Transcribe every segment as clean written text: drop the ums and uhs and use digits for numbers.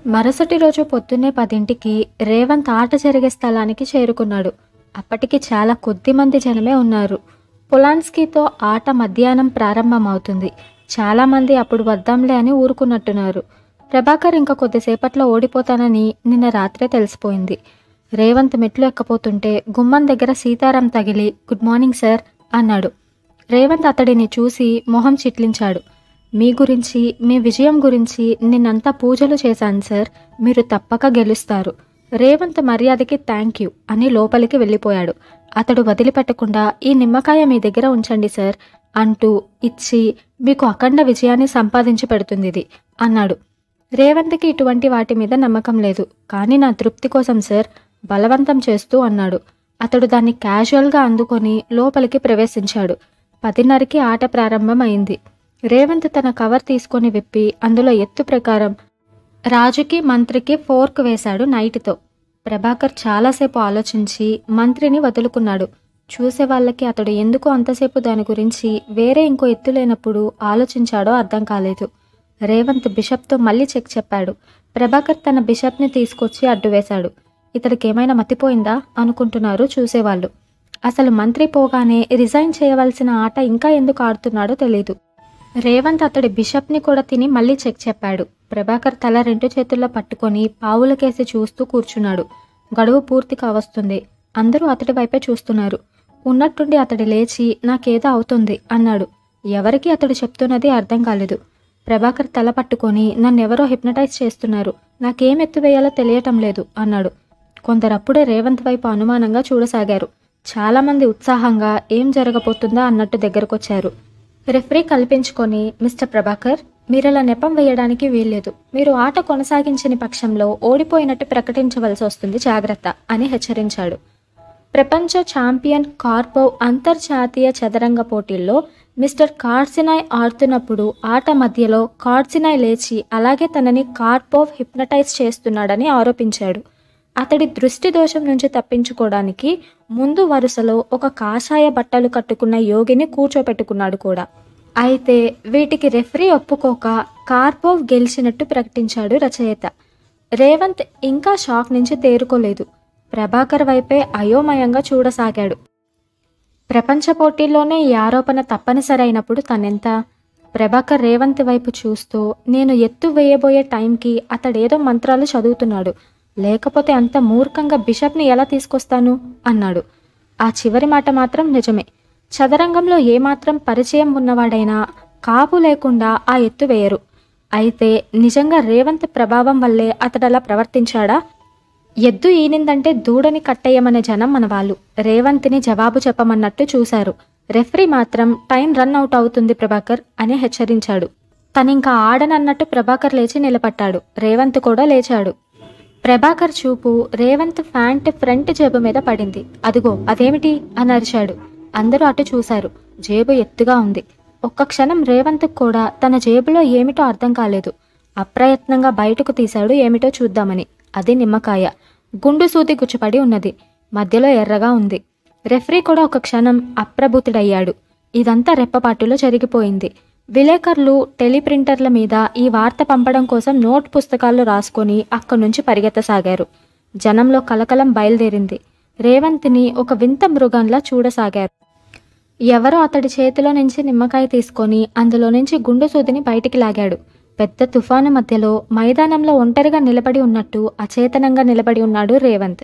మరుసటి రోజు పొద్దున్నే 10కి రేవంత్ ఆట జరిగే స్థలానికి చేరుకున్నాడు. అప్పటికి చాలా కొద్ది మంది జనమే ఉన్నారు. పొలాన్స్కీతో ఆట మధ్యాహ్నం ప్రారంభమవుతుంది. చాలామంది అప్పుడు వద్దాంలే అని ఊరుకున్నట్టున్నారు. ప్రభాకర్ ఇంకా కొద్దిసేపట్లో ఓడిపోతానని నిన్న రాత్రే తెలిసిపోయింది. రేవంత్ మెట్లు ఎక్కపోతుంటే గుమ్మం దగ్గర సీతారాం తగిలి గుడ్ మార్నింగ్ సార్ అన్నాడు. రేవంత్ అతడిని చూసి మొహం చిట్లించాడు. మీ గురించి, మీ విజయం గురించి నిన్నంతా పూజలు చేశాను సార్, మీరు తప్పక గెలుస్తారు. రేవంత్ మర్యాదకి థ్యాంక్ యూ అని లోపలికి వెళ్ళిపోయాడు. అతడు వదిలిపెట్టకుండా ఈ నిమ్మకాయ మీ దగ్గర ఉంచండి సార్ అంటూ ఇచ్చి మీకు అఖండ విజయాన్ని సంపాదించి పెడుతుంది ఇది అన్నాడు. రేవంత్కి ఇటువంటి వాటి మీద నమ్మకం లేదు, కానీ నా తృప్తి కోసం సార్ బలవంతం చేస్తూ అన్నాడు. అతడు దాన్ని క్యాజువల్గా అందుకొని లోపలికి ప్రవేశించాడు. 10:30కి ఆట ప్రారంభం అయింది. రేవంత్ తన కవర్ తీసుకొని విప్పి అందులో ఎత్తు ప్రకారం రాజుకి మంత్రికి ఫోర్క్ వేశాడు నైట్తో. ప్రభాకర్ చాలాసేపు ఆలోచించి మంత్రిని వదులుకున్నాడు. చూసే వాళ్ళకి అతడు ఎందుకు అంతసేపు దాని గురించి వేరే ఇంకో ఎత్తు లేనప్పుడు ఆలోచించాడో అర్థం కాలేదు. రేవంత్ బిషప్తో మళ్ళీ చెక్ చెప్పాడు. ప్రభాకర్ తన బిషప్ని తీసుకొచ్చి అడ్డు వేశాడు. ఇతడికి ఏమైనా మతిపోయిందా అనుకుంటున్నారు చూసేవాళ్ళు. అసలు మంత్రి పోగానే రిజైన్ చేయవలసిన ఆట ఇంకా ఎందుకు ఆడుతున్నాడో తెలీదు. రేవంత్ అతడి బిషప్ని కూడా తిని మళ్ళీ చెక్ చెప్పాడు. ప్రభాకర్ తల 2 చేతుల్లో పట్టుకొని పావులకేసి చూస్తూ కూర్చున్నాడు. గడువు పూర్తి కావస్తుంది. అందరూ అతడి వైపే చూస్తున్నారు. ఉన్నట్టుండి అతడి లేచి నాకేదో అవుతుంది అన్నాడు. ఎవరికి అతడు చెప్తున్నది అర్థం కాలేదు. ప్రభాకర్ తల పట్టుకొని నన్నెవరో హిప్నటైజ్ చేస్తున్నారు, నాకేం ఎత్తువేయాలో తెలియటం లేదు అన్నాడు. కొందరప్పుడే రేవంత్ వైపు అనుమానంగా చూడసాగారు. చాలామంది ఉత్సాహంగా ఏం జరగబోతుందా అన్నట్టు దగ్గరకొచ్చారు. రెఫరీ కల్పించుకొని మిస్టర్ ప్రభాకర్, మీరలా నెపం వేయడానికి వీల్లేదు. మీరు ఆట కొనసాగించని పక్షంలో ఓడిపోయినట్టు ప్రకటించవలసి వస్తుంది, జాగ్రత్త అని హెచ్చరించాడు. ప్రపంచ ఛాంపియన్ కార్పోవ్ అంతర్జాతీయ చదరంగ పోటీల్లో మిస్టర్ కార్సినాయ్ ఆడుతున్నప్పుడు ఆట మధ్యలో కార్సినాయ్ లేచి అలాగే తనని కార్పోవ్ హిప్నటైజ్ చేస్తున్నాడని ఆరోపించాడు. అతడి దృష్టి దోషం నుంచి తప్పించుకోవడానికి ముందు వరుసలో ఒక కాషాయ బట్టలు కట్టుకున్న యోగిని కూర్చోపెట్టుకున్నాడు కూడా. అయితే వీటికి రెఫరీ ఒప్పుకోక కార్పోవ్ గెలిచినట్టు ప్రకటించాడు రచయిత. రేవంత్ ఇంకా షాక్ నుంచి తేరుకోలేదు. ప్రభాకర్ వైపే అయోమయంగా చూడసాగాడు. ప్రపంచ పోటీల్లోనే ఈ ఆరోపణ తప్పనిసరైనప్పుడు తనెంత? ప్రభాకర్ రేవంత్ వైపు చూస్తూ నేను ఎత్తు వేయబోయే టైంకి అతడేదో మంత్రాలు చదువుతున్నాడు, లేకపోతే అంత మూర్ఖంగా బిషప్ని ఎలా తీసుకొస్తాను అన్నాడు. ఆ చివరి మాట మాత్రం నిజమే. చదరంగంలో ఏమాత్రం పరిచయం ఉన్నవాడైనా కాపు లేకుండా ఆ ఎత్తు వేయరు. అయితే నిజంగా రేవంత్ ప్రభావం వల్లే అతడలా ప్రవర్తించాడా? ఎద్దు ఈనిందంటే దూడని కట్టేయమనే జనం మన వాళ్ళు. రేవంత్ని జవాబు చెప్పమన్నట్టు చూశారు. రెఫరీ మాత్రం టైం రన్ అవుట్ అవుతుంది ప్రభాకర్ అని హెచ్చరించాడు. తనింకా ఆడనన్నట్టు ప్రభాకర్ లేచి నిలబడ్డాడు. రేవంత్ కూడా లేచాడు. ప్రభాకర్ చూపు రేవంత్ ప్యాంట్ ఫ్రంట్ జేబు మీద పడింది. అదిగో అదేమిటి అని అరిచాడు. అందరూ అటు చూశారు. జేబు ఎత్తుగా ఉంది. ఒక్క క్షణం రేవంత్ కూడా తన జేబులో ఏమిటో అర్థం కాలేదు. అప్రయత్నంగా బయటకు తీశాడు ఏమిటో చూద్దామని. అది నిమ్మకాయ. గుండు సూది గుచ్చుపడి ఉన్నది. మధ్యలో ఎర్రగా ఉంది. రెఫరీ కూడా ఒక క్షణం అప్రబుతుడయ్యాడు. ఇదంతా రెప్పపాటులో జరిగిపోయింది. విలేకరులు టెలిప్రింటర్ల మీద ఈ వార్త పంపడం కోసం నోట్ పుస్తకాల్లో రాసుకొని అక్కడి నుంచి పరిగెత్తసాగారు. జనంలో కలకలం బయలుదేరింది. రేవంత్ని ఒక వింత మృగంలా చూడసాగారు. ఎవరో అతడి చేతిలో నుంచి నిమ్మకాయ తీసుకొని అందులో నుంచి గుండు సూదిని బయటికి లాగాడు. పెద్ద తుఫాను మధ్యలో మైదానంలో ఒంటరిగా నిలబడి ఉన్నట్టు అచేతనంగా నిలబడి ఉన్నాడు రేవంత్.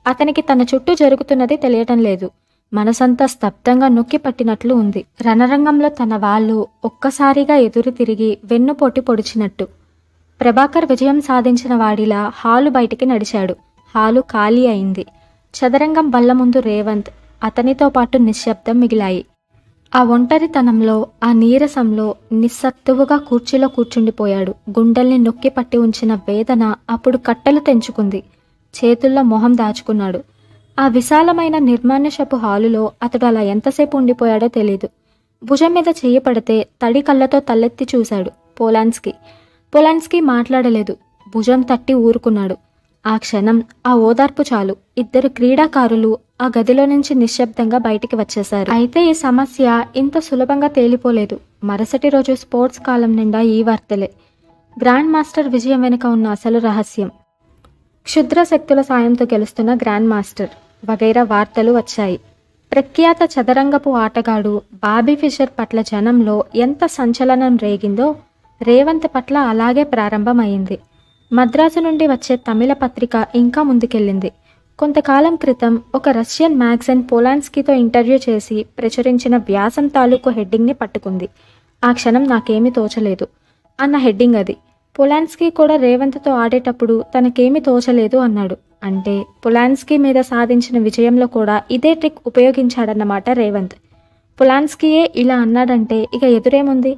అతనికి తన చుట్టూ జరుగుతున్నది తెలియటం లేదు. మనసంతా స్తబ్దంగా నొక్కి పట్టినట్లు ఉంది. రణరంగంలో తన వాళ్ళు ఒక్కసారిగా ఎదురు తిరిగి వెన్నుపోటి పొడిచినట్టు. ప్రభాకర్ విజయం సాధించిన వాడిలా హాలు బయటికి నడిచాడు. హాలు ఖాళీ అయింది. చదరంగం బల్ల ముందు రేవంత్, అతనితో పాటు నిశ్శబ్దం మిగిలాయి. ఆ ఒంటరితనంలో, ఆ నీరసంలో నిస్సత్తువుగా కుర్చీలో కూర్చుండిపోయాడు. గుండెల్ని నొక్కి పట్టి ఉంచిన వేదన అప్పుడు కట్టెలు తెంచుకుంది. చేతుల్లో మొహం దాచుకున్నాడు. ఆ విశాలమైన నిర్మానుష్యపు హాలులో అతడు అలా ఎంతసేపు ఉండిపోయాడో తెలీదు. భుజం మీద చెయ్యి పడితే తడి కళ్ళతో తలెత్తి చూశాడు పొలాన్స్కీ మాట్లాడలేదు. భుజం తట్టి ఊరుకున్నాడు. ఆ క్షణం, ఆ ఓదార్పు చాలు. 2 క్రీడాకారులు ఆ గదిలో నుంచి నిశ్శబ్దంగా బయటికి వచ్చేశారు. అయితే ఈ సమస్య ఇంత సులభంగా తేలిపోలేదు. మరుసటి రోజు స్పోర్ట్స్ కాలం నిండా ఈ వార్తలే. గ్రాండ్ మాస్టర్ విజయం వెనుక ఉన్న అసలు రహస్యం. క్షుద్ర శక్తుల సాయంతో గెలుస్తున్న గ్రాండ్ మాస్టర్ వగైరా వార్తలు వచ్చాయి. ప్రఖ్యాత చదరంగపు ఆటగాడు బాబీ ఫిషర్ పట్ల జనంలో ఎంత సంచలనం రేగిందో రేవంత్ పట్ల అలాగే ప్రారంభమైంది. మద్రాసు నుండి వచ్చే తమిళ పత్రిక ఇంకా ముందుకెళ్ళింది. కొంతకాలం క్రితం ఒక రష్యన్ మ్యాగజైన్ పోలాన్స్కీతో ఇంటర్వ్యూ చేసి ప్రచురించిన వ్యాసం తాలూకు హెడ్డింగ్ని పట్టుకుంది. ఆ క్షణం నాకేమీ తోచలేదు అన్న హెడ్డింగ్ అది. పొలాన్స్కీ కూడా రేవంత్తో ఆడేటప్పుడు తనకేమీ తోచలేదు అన్నాడు. అంటే పొలాన్స్కీ మీద సాధించిన విజయంలో కూడా ఇదే ట్రిక్ ఉపయోగించాడన్నమాట రేవంత్. పొలాన్స్కీయే ఇలా అన్నాడంటే ఇక ఎదురేముంది?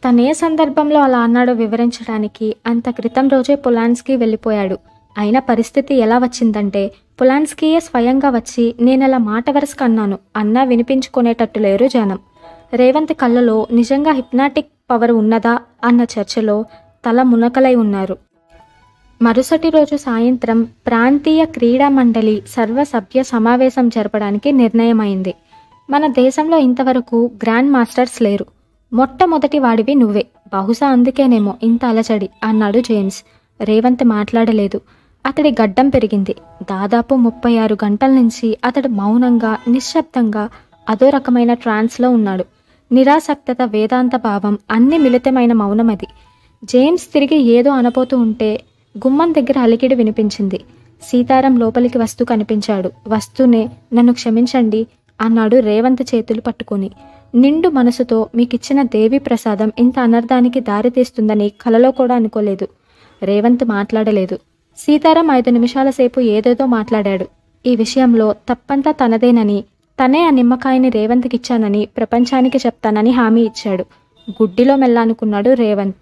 తనే సందర్భంలో అలా అన్నాడో వివరించడానికి అంత క్రితం రోజే పొలాన్స్కీ వెళ్ళిపోయాడు. అయిన పరిస్థితి ఎలా వచ్చిందంటే పొలాన్స్కీయే స్వయంగా వచ్చి నేనలా మాట వరుసకు అన్నాను అన్నా వినిపించుకునేటట్టు లేరు జనం. రేవంత్ కళ్ళలో నిజంగా హిప్నాటిక్ పవర్ ఉన్నదా అన్న చర్చలో తల మునకలై ఉన్నారు. మరుసటి రోజు సాయంత్రం ప్రాంతీయ క్రీడా మండలి సర్వసభ్య సమావేశం జరపడానికి నిర్ణయమైంది. మన దేశంలో ఇంతవరకు గ్రాండ్ మాస్టర్స్ లేరు. మొట్టమొదటి వాడివి నువ్వే. బహుశా అందుకేనేమో ఇంత అలచడి అన్నాడు జేమ్స్. రేవంత్ మాట్లాడలేదు. అతడి గడ్డం పెరిగింది. దాదాపు 36 గంటల నుంచి అతడు మౌనంగా నిశ్శబ్దంగా అదో రకమైన ట్రాన్స్లో ఉన్నాడు. నిరాసక్తత, వేదాంత భావం అన్ని మిళితమైన మౌనం అది. జేమ్స్ తిరిగి ఏదో అనబోతూ ఉంటే గుమ్మం దగ్గర అలికిడి వినిపించింది. సీతారాం లోపలికి వస్తూ కనిపించాడు. వస్తూనే నన్ను క్షమించండి అన్నాడు రేవంత్ చేతులు పట్టుకుని. నిండు మనసుతో మీకిచ్చిన దేవి ప్రసాదం ఇంత అనర్థానికి దారితీస్తుందని కలలో కూడా అనుకోలేదు. రేవంత్ మాట్లాడలేదు. సీతారాం 5 నిమిషాల సేపు ఏదేదో మాట్లాడాడు. ఈ విషయంలో తప్పంతా తనదేనని, తనే ఆ నిమ్మకాయని రేవంత్కిచ్చానని ప్రపంచానికి చెప్తానని హామీ ఇచ్చాడు. గుడ్డిలో మెల్లనుకున్నాడు రేవంత్.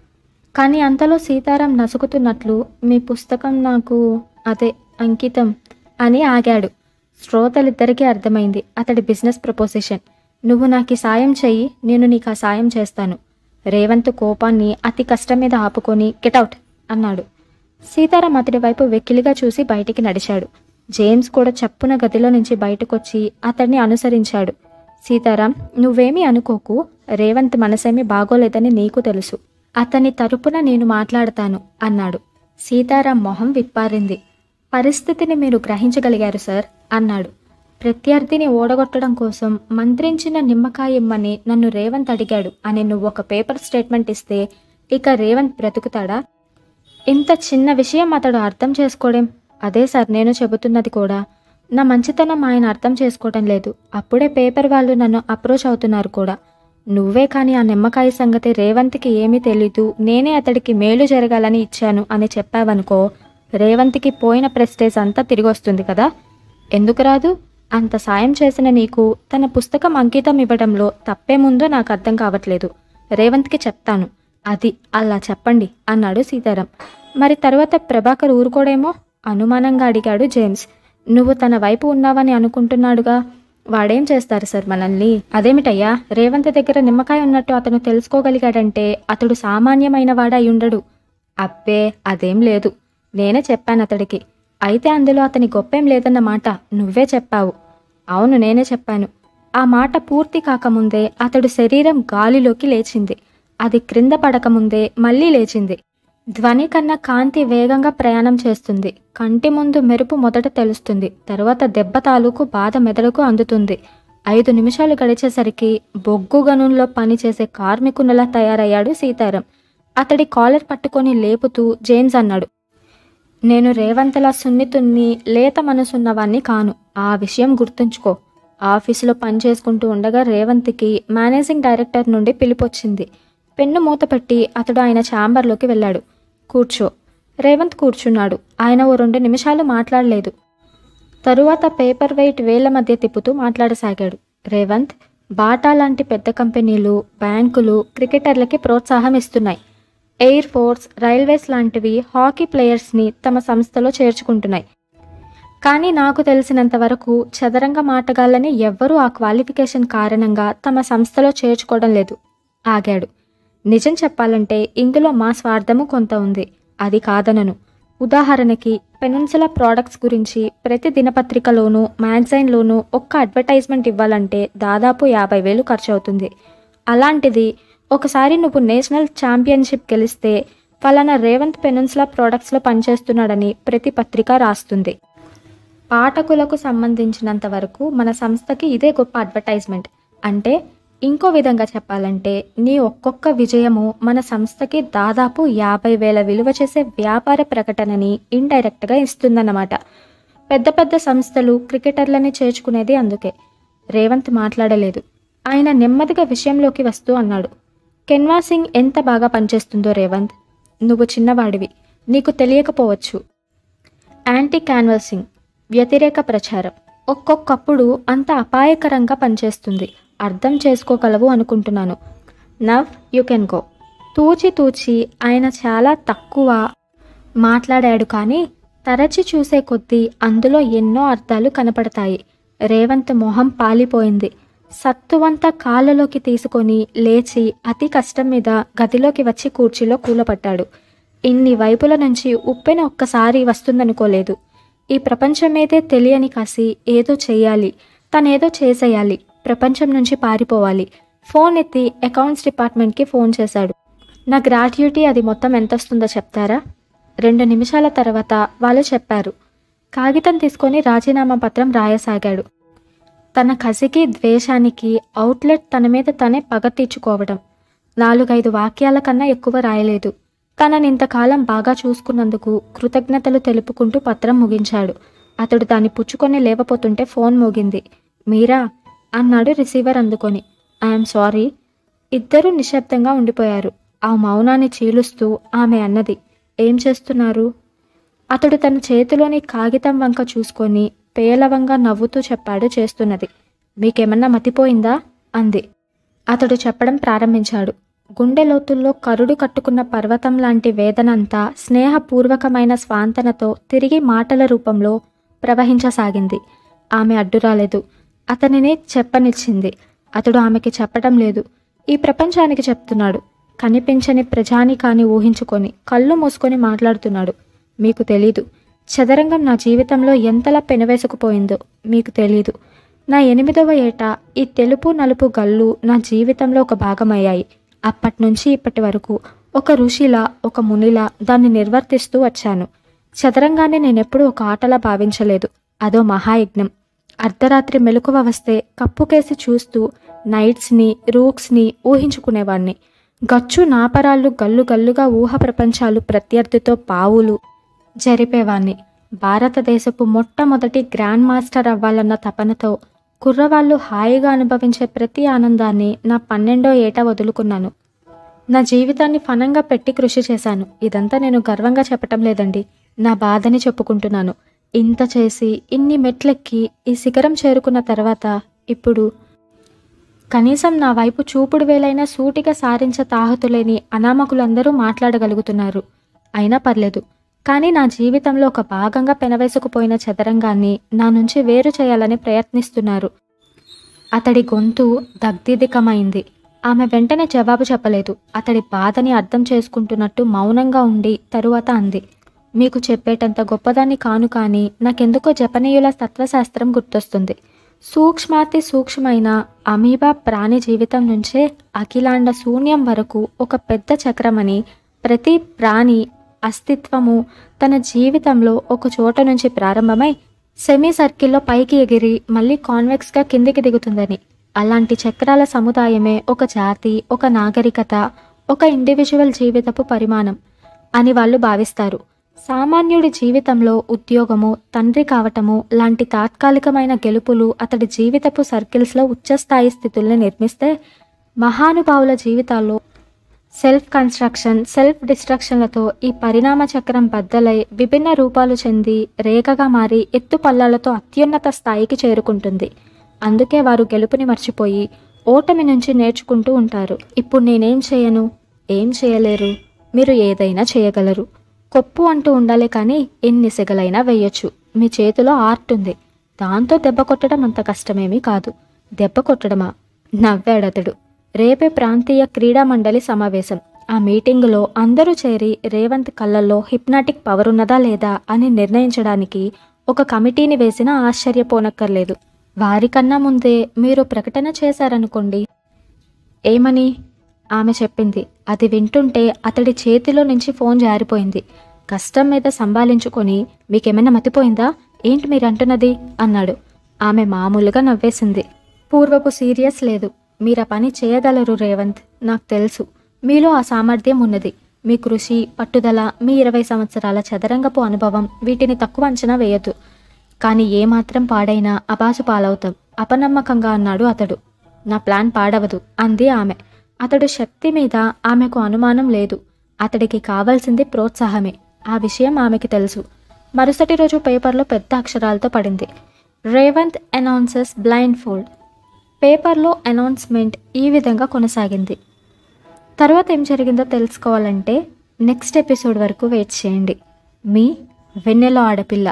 కానీ అంతలో సీతారాం నసుకుతున్నట్లు మీ పుస్తకం నాకు అదే అంకితం అని ఆగాడు. శ్రోతలిద్దరికీ అర్థమైంది అతడి బిజినెస్ ప్రపోజిషన్. నువ్వు నాకు సాయం చెయ్యి, నేను నీకు ఆ సాయం చేస్తాను. రేవంత్ కోపాన్ని అతి కష్టం మీద ఆపుకొని గెటౌట్ అన్నాడు. సీతారాం అతడి వైపు వెక్కిలిగా చూసి బయటికి నడిచాడు. జేమ్స్ కూడా చప్పున గదిలో నుంచి బయటకొచ్చి అతన్ని అనుసరించాడు. సీతారాం, నువ్వేమీ అనుకోకు. రేవంత్ మనసేమీ బాగోలేదని నీకు తెలుసు. అతని తరపున నేను మాట్లాడతాను అన్నాడు. సీతారాం మొహం విప్పారింది. పరిస్థితిని మీరు గ్రహించగలిగారు సార్ అన్నాడు. ప్రత్యర్థిని ఓడగొట్టడం కోసం మంత్రించిన నిమ్మకాయ ఇమ్మని నన్ను రేవంత్ అడిగాడు అని నువ్వు ఒక పేపర్ స్టేట్మెంట్ ఇస్తే ఇక రేవంత్ బ్రతుకుతాడా? ఇంత చిన్న విషయం అతడు అర్థం చేసుకోవడం. అదే సార్ నేను చెబుతున్నది కూడా. నా మంచితనం ఆయన అర్థం చేసుకోవడం లేదు. అప్పుడే పేపర్ వాళ్ళు నన్ను అప్రోచ్ అవుతున్నారు కూడా. నువ్వే కానీ ఆ నిమ్మకాయ సంగతి రేవంత్కి ఏమీ తెలీదు, నేనే అతడికి మేలు జరగాలని ఇచ్చాను అని చెప్పావనుకో, రేవంత్కి పోయిన ప్రెస్టేజ్ అంతా తిరిగి వస్తుంది కదా. ఎందుకు రాదు? అంత సాయం చేసిన నీకు తన పుస్తకం అంకితం ఇవ్వడంలో తప్పేముందో నాకు అర్థం కావట్లేదు. రేవంత్కి చెప్తాను. అది అలా చెప్పండి అన్నాడు సీతారాం. మరి తర్వాత ప్రభాకర్ ఊరుకోడేమో అనుమానంగా అడిగాడు జేమ్స్. నువ్వు తన వైపు ఉన్నావని అనుకుంటున్నాడుగా. వాడేం చేస్తారు సార్ మనల్ని? అదేమిటయ్యా, రేవంత్ దగ్గర నిమ్మకాయ ఉన్నట్టు అతను తెలుసుకోగలిగాడంటే అతడు సామాన్యమైన వాడై ఉండడు. అబ్బే అదేం లేదు, నేనే చెప్పాను అతడికి. అయితే అందులో అతని గొప్పేం లేదన్నమాట నువ్వే చెప్పావు. అవును, నేనే చెప్పాను. ఆ మాట పూర్తి కాకముందే అతడు శరీరం గాలిలోకి లేచింది. అది క్రింద పడకముందే మళ్ళీ లేచింది. ధ్వని కన్నా కాంతి వేగంగా ప్రయాణం చేస్తుంది. కంటి ముందు మెరుపు మొదట తెలుస్తుంది. తర్వాత దెబ్బ తాలూకు బాధ మెదడుకు అందుతుంది. 5 నిమిషాలు గడిచేసరికి బొగ్గు గనుల్లో పనిచేసే కార్మికునిలా తయారయ్యాడు సీతారాం. అతడి కాలర్ పట్టుకొని లేపుతూ జేమ్స్ అన్నాడు, నేను రేవంత్లా సున్నితున్ని, లేత మనసున్నవాణ్ణి కాను. ఆ విషయం గుర్తుంచుకో. ఆఫీసులో పని చేసుకుంటూ ఉండగా రేవంత్కి మేనేజింగ్ డైరెక్టర్ నుండి పిలుపొచ్చింది. పెన్ను మూత పెట్టి అతడు ఆయన ఛాంబర్లోకి వెళ్ళాడు. కూర్చో. రేవంత్ కూర్చున్నాడు. ఆయన ఓ 2 నిమిషాలు మాట్లాడలేదు. తరువాత పేపర్ వెయిట్ వేళ్ల మధ్య తిప్పుతూ మాట్లాడసాగాడు. రేవంత్, బాటా లాంటి పెద్ద కంపెనీలు, బ్యాంకులు క్రికెటర్లకి ప్రోత్సాహం ఇస్తున్నాయి. ఎయిర్ ఫోర్స్, రైల్వేస్ లాంటివి హాకీ ప్లేయర్స్ని తమ సంస్థలో చేర్చుకుంటున్నాయి. కానీ నాకు తెలిసినంత వరకు చదరంగ ఆటగాళ్ళని ఎవ్వరూ ఆ క్వాలిఫికేషన్ కారణంగా తమ సంస్థలో చేర్చుకోవడం లేదు. ఆగాడు. నిజం చెప్పాలంటే ఇందులో మా స్వార్థము కొంత ఉంది. అది కాదనను. ఉదాహరణకి పెనిన్సులా ప్రోడక్ట్స్ గురించి ప్రతి దినపత్రికలోనూ మ్యాగజైన్లోనూ ఒక్క అడ్వర్టైజ్మెంట్ ఇవ్వాలంటే దాదాపు 50,000 ఖర్చు అవుతుంది. అలాంటిది ఒకసారి నువ్వు నేషనల్ ఛాంపియన్షిప్ గెలిస్తే పలానా రేవంత్ పెనిన్సులా ప్రొడక్ట్స్లో పనిచేస్తున్నాడని ప్రతి పత్రిక రాస్తుంది. పాఠకులకు సంబంధించినంత వరకు మన సంస్థకి ఇదే గొప్ప అడ్వర్టైజ్మెంట్. అంటే ఇంకో విధంగా చెప్పాలంటే నీ ఒక్కొక్క విజయము మన సంస్థకి దాదాపు 50,000 విలువ చేసే వ్యాపార ప్రకటనని ఇండైరెక్ట్గా ఇస్తుందన్నమాట. పెద్ద పెద్ద సంస్థలు క్రికెటర్లని చేర్చుకునేది అందుకే. రేవంత్ మాట్లాడలేదు. ఆయన నెమ్మదిగా విషయంలోకి వస్తూ అన్నాడు, కెన్వాసింగ్ ఎంత బాగా పనిచేస్తుందో రేవంత్. నువ్వు చిన్నవాడివి, నీకు తెలియకపోవచ్చు. యాంటీ క్యాన్వాసింగ్, వ్యతిరేక ప్రచారం ఒక్కొక్కప్పుడు అంత అపాయకరంగా పనిచేస్తుంది. అర్థం చేసుకోగలవు అనుకుంటున్నాను. Now you can go. తూచి ఆయన చాలా తక్కువ మాట్లాడాడు, కానీ తరచి చూసే కొద్దీ అందులో ఎన్నో అర్థాలు కనపడతాయి. రేవంత్ మొహం పాలిపోయింది. సత్తువంతా కాళ్ళలోకి తీసుకొని లేచి అతి కష్టం మీద గదిలోకి వచ్చి కుర్చీలో కూలపడ్డాడు. ఇన్ని వైపుల నుంచి ఉప్పెన ఒక్కసారి వస్తుందనుకోలేదు. ఈ ప్రపంచం మీదే తెలియని కసి, ఏదో చెయ్యాలి, తనేదో చేసేయాలి, ప్రపంచం నుంచి పారిపోవాలి. ఫోన్ ఎత్తి అకౌంట్స్ డిపార్ట్మెంట్కి ఫోన్ చేశాడు. నా గ్రాట్యుటీ అది మొత్తం ఎంత వస్తుందో చెప్తారా? 2 నిమిషాల తర్వాత వాళ్ళు చెప్పారు. కాగితం తీసుకొని రాజీనామా పత్రం రాయసాగాడు. తన కసికి, ద్వేషానికి అవుట్లెట్ తన మీద తనే పగ తీర్చుకోవడం. 4-5 వాక్యాల కన్నా ఎక్కువ రాయలేదు. తనని ఇంతకాలం బాగా చూసుకున్నందుకు కృతజ్ఞతలు తెలుపుకుంటూ పత్రం ముగించాడు. అతడు దాన్ని పుచ్చుకొని లేవపోతుంటే ఫోన్ మోగింది. మీరా అన్నాడు రిసీవర్ అందుకొని. I'm sorry. ఇద్దరూ నిశ్శబ్దంగా ఉండిపోయారు. ఆ మౌనాన్ని చీలుస్తూ ఆమె అన్నది, ఏం చేస్తున్నారు? అతడు తన చేతిలోని కాగితం వంక చూసుకొని పేలవంగా నవ్వుతూ చెప్పాడు చేస్తున్నది. మీకేమన్నా మతిపోయిందా అంది. అతడు చెప్పడం ప్రారంభించాడు. గుండె లోతుల్లో కరుడు కట్టుకున్న పర్వతం లాంటి వేదనంతా స్నేహపూర్వకమైన స్వాంతనతో తిరిగి మాటల రూపంలో ప్రవహించసాగింది. ఆమె అడ్డురాలేదు. అతనిని చెప్పనిచ్చింది. అతడు ఆమెకి చెప్పటం లేదు, ఈ ప్రపంచానికి చెప్తున్నాడు. కనిపించని ప్రజానికాన్ని ఊహించుకొని కళ్ళు మూసుకొని మాట్లాడుతున్నాడు. మీకు తెలీదు, చదరంగం నా జీవితంలో ఎంతలా పెనవేసుకుపోయిందో మీకు తెలీదు. నా 8వ ఏట ఈ తెలుపు నలుపు గళ్ళు నా జీవితంలో ఒక భాగమయ్యాయి. అప్పట్నుంచి ఇప్పటి వరకు ఒక ఋషిలా, ఒక మునిలా దాన్ని నిర్వర్తిస్తూ వచ్చాను. చదరంగాన్ని నేనెప్పుడూ ఒక ఆటలా భావించలేదు. అదో మహాయజ్ఞం. అర్ధరాత్రి మెలకువ వస్తే కప్పుకేసి చూస్తూ నైట్స్ని, రూక్స్ని ఊహించుకునేవాణ్ణి. గచ్చు నాపరాళ్ళు, గల్లు గల్లుగా ఊహ ప్రపంచాలు, ప్రత్యర్థితో పావులు జరిపేవాణ్ణి. భారతదేశపు మొట్టమొదటి గ్రాండ్ మాస్టర్ అవ్వాలన్న తపనతో కుర్రవాళ్ళు హాయిగా అనుభవించే ప్రతి ఆనందాన్ని నా 12వ ఏట వదులుకున్నాను. నా జీవితాన్ని ఫనంగా పెట్టి కృషి చేశాను. ఇదంతా నేను గర్వంగా చెప్పటం లేదండి, నా బాధని చెప్పుకుంటున్నాను. ఇంత చేసి, ఇన్ని మెట్లెక్కి ఈ శిఖరం చేరుకున్న తర్వాత ఇప్పుడు కనీసం నా వైపు చూపుడు వేలైనా సూటిగా సారించ తాహతులేని అనామకులందరూ మాట్లాడగలుగుతున్నారు. అయినా పర్లేదు, కానీ నా జీవితంలో ఒక భాగంగా పెనవేసుకుపోయిన చదరంగాన్ని నా నుంచి వేరు చేయాలని ప్రయత్నిస్తున్నారు. అతడి గొంతు దగ్ధిదికమైంది. ఆమె వెంటనే జవాబు చెప్పలేదు. అతడి బాధని అర్థం చేసుకుంటున్నట్టు మౌనంగా ఉండి తరువాత అంది, మీకు చెప్పేటంత గొప్పదాన్ని కాను, కానీ నాకెందుకో జపనీయుల తత్వశాస్త్రం గుర్తొస్తుంది. సూక్ష్మాతి సూక్ష్మమైన అమీబా ప్రాణి జీవితం నుంచే అఖిలాండ శూన్యం వరకు ఒక పెద్ద చక్రమని, ప్రతి ప్రాణి అస్తిత్వము తన జీవితంలో ఒక చోట నుంచి ప్రారంభమై సెమీ సర్కిల్లో పైకి ఎగిరి మళ్ళీ కాన్వెక్స్గా కిందికి దిగుతుందని. అలాంటి చక్రాల సముదాయమే ఒక జాతి, ఒక నాగరికత, ఒక ఇండివిజువల్ జీవితపు పరిమాణం అని వాళ్ళు భావిస్తారు. సామాన్యుడి జీవితంలో ఉద్యోగము, తండ్రి కావటము లాంటి తాత్కాలికమైన గెలుపులు అతడి జీవితపు సర్కిల్స్లో ఉచ్చస్థాయి స్థితుల్ని నిర్మిస్తే, మహానుభావుల జీవితాల్లో సెల్ఫ్ కన్స్ట్రక్షన్, సెల్ఫ్ డిస్ట్రక్షన్లతో ఈ పరిణామ చక్రం బద్దలై విభిన్న రూపాలు చెంది రేఖగా మారి ఎత్తు పల్లాలతో అత్యున్నత స్థాయికి చేరుకుంటుంది. అందుకే వారు గెలుపుని మర్చిపోయి ఓటమి నుంచి నేర్చుకుంటూ ఉంటారు. ఇప్పుడు నేనేం చేయను? ఏం చేయలేరు. మీరు ఏదైనా చేయగలరు. కొప్పు అంటూ ఉండాలి, కానీ ఎన్ని సెగలైనా వేయొచ్చు. మీ చేతిలో ఆర్ట్ ఉంది, దాంతో దెబ్బ కొట్టడం అంత కష్టమేమీ కాదు. దెబ్బ కొట్టడమా? నవ్వాడతడు. రేపే ప్రాంతీయ క్రీడా మండలి సమావేశం. ఆ మీటింగులో అందరూ చేరి రేవంత్ కళ్ళల్లో హిప్నాటిక్ పవర్ ఉన్నదా లేదా అని నిర్ణయించడానికి ఒక కమిటీని వేసినా ఆశ్చర్యపోనక్కర్లేదు. వారికన్నా ముందే మీరు ప్రకటన చేశారనుకోండి. ఏమని? ఆమె చెప్పింది. అది వింటుంటే అతడి చేతిలో నుంచి ఫోన్ జారిపోయింది. కష్టం మీద సంభాళించుకొని, మీకేమైనా మతిపోయిందా? ఏంటి మీరంటున్నది? అన్నాడు. ఆమె మామూలుగా నవ్వేసింది. పూర్వపు సీరియస్ లేదు. మీరా పని చేయగలరు రేవంత్, నాకు తెలుసు. మీలో ఆ సామర్థ్యం ఉన్నది. మీ కృషి, పట్టుదల, మీ 20 సంవత్సరాల చదరంగపు అనుభవం, వీటిని తక్కువ అంచనా వేయొద్దు. కానీ ఏమాత్రం పాడైనా అబాసు పాలవుతాం, అపనమ్మకంగా అన్నాడు అతడు. నా ప్లాన్ పాడవదు అంది ఆమె. అతడు శక్తి మీద ఆమెకు అనుమానం లేదు. అతడికి కావాల్సింది ప్రోత్సాహమే. ఆ విషయం ఆమెకి తెలుసు. మరుసటి రోజు పేపర్లో పెద్ద అక్షరాలతో పడింది, రేవంత్ అనౌన్సెస్ బ్లైండ్ ఫోల్డ్. పేపర్లో అనౌన్స్మెంట్ ఈ విధంగా కొనసాగింది. తర్వాత ఏం జరిగిందో తెలుసుకోవాలంటే నెక్స్ట్ ఎపిసోడ్ వరకు వెయిట్ చేయండి. మీ వెన్నెల ఆడపిల్ల.